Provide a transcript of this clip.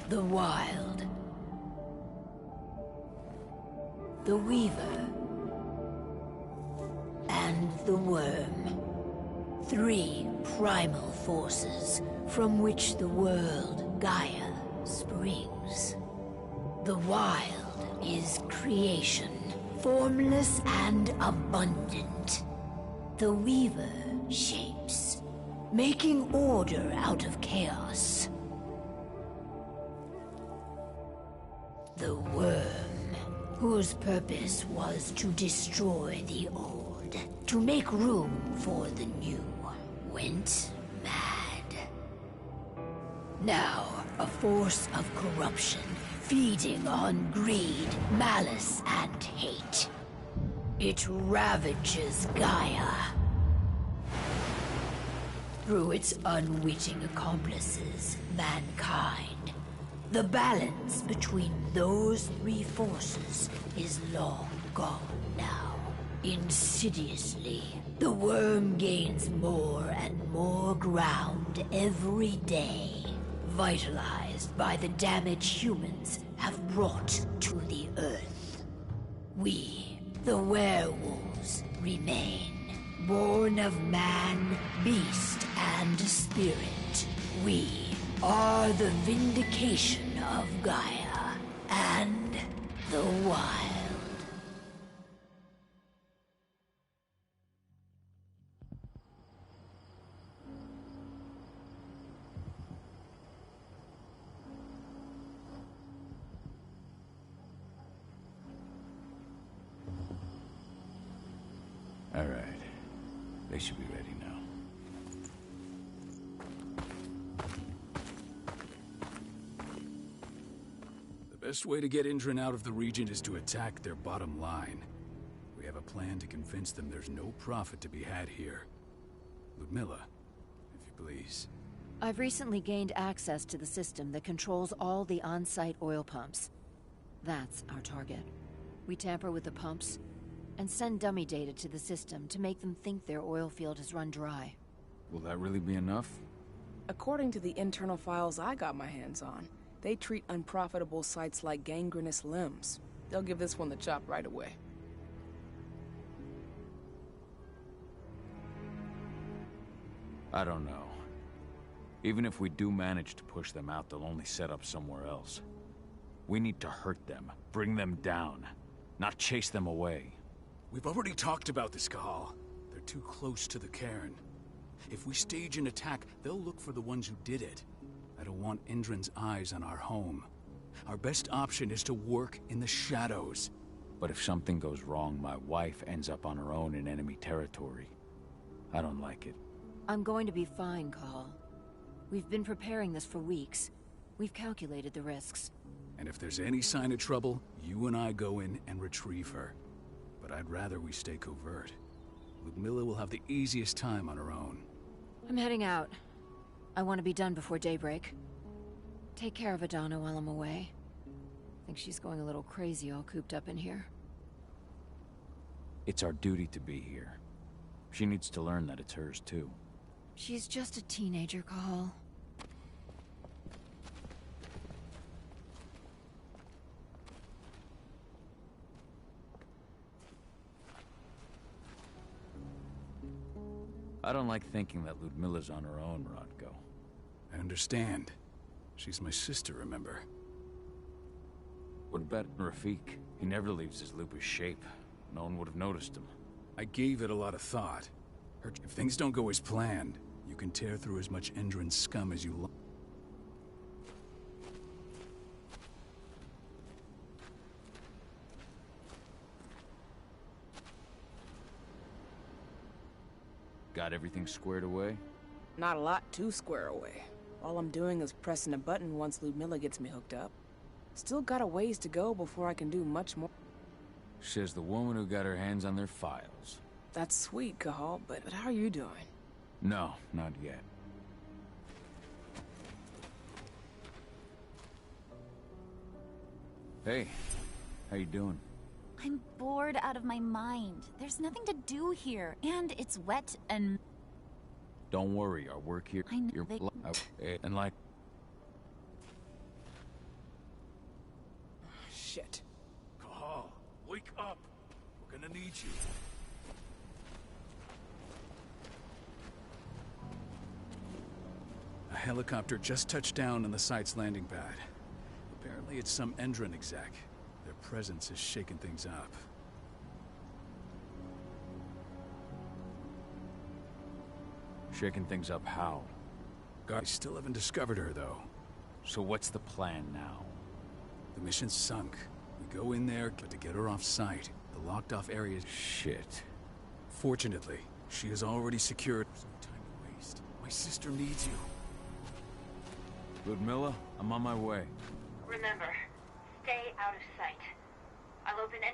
The Wild. The Weaver. And the Worm. 3 primal forces from which the world Gaia springs. The Wild is creation, formless and abundant. The Weaver shapes, making order out of chaos. The Worm, whose purpose was to destroy the old, to make room for the new, went mad. Now, a force of corruption, feeding on greed, malice, and hate. It ravages Gaia. Through its unwitting accomplices, mankind, the balance between those 3 forces is long gone now. Insidiously, the worm gains more and more ground every day, vitalized by the damage humans have brought to the Earth. We, the werewolves, remain, born of man, beast, and spirit. We are the vindication of Gaia and the Wild. All right. They should be ready now. The best way to get Indran out of the region is to attack their bottom line. We have a plan to convince them there's no profit to be had here. Ludmilla, if you please. I've recently gained access to the system that controls all the on-site oil pumps. That's our target. We tamper with the pumps and send dummy data to the system to make them think their oil field has run dry. Will that really be enough? According to the internal files I got my hands on, they treat unprofitable sites like gangrenous limbs. They'll give this one the chop right away. I don't know. Even if we do manage to push them out, they'll only set up somewhere else. We need to hurt them, bring them down, not chase them away. We've already talked about this, Cahal. They're too close to the cairn. If we stage an attack, they'll look for the ones who did it. I don't want Indran's eyes on our home. Our best option is to work in the shadows. But if something goes wrong, my wife ends up on her own in enemy territory. I don't like it. I'm going to be fine, Cahal. We've been preparing this for weeks. We've calculated the risks. And if there's any sign of trouble, you and I go in and retrieve her. But I'd rather we stay covert. Ludmilla will have the easiest time on her own. I'm heading out. I want to be done before daybreak. Take care of Adana while I'm away. I think she's going a little crazy all cooped up in here. It's our duty to be here. She needs to learn that it's hers too. She's just a teenager, Cahal. I don't like thinking that Ludmilla's on her own, Rodko. I understand. She's my sister, remember? What about Rafik? He never leaves his lupus shape. No one would have noticed him. I gave it a lot of thought. If things don't go as planned, you can tear through as much Indran scum as you like. Got everything squared away? Not a lot to square away. All I'm doing is pressing a button once Ludmilla gets me hooked up. Still got a ways to go before I can do much more. Says the woman who got her hands on their files. That's sweet, Cahal, but how are you doing? No, not yet. Hey, how you doing? I'm bored out of my mind. There's nothing to do here, and it's wet and... Don't worry, our work here... I know You're they... and like... Shit. Cahal, wake up! We're gonna need you. A helicopter just touched down on the site's landing pad. Apparently it's some Endron exec. Their presence is shaking things up. Shaking things up how? Guys still haven't discovered her, though. So what's the plan now? The mission's sunk. We go in there, but to get her off site, the locked-off area... Shit. Fortunately, she has already secured... There's no time to waste. My sister needs you. Ludmilla, I'm on my way. Remember, stay out of sight. I'll open any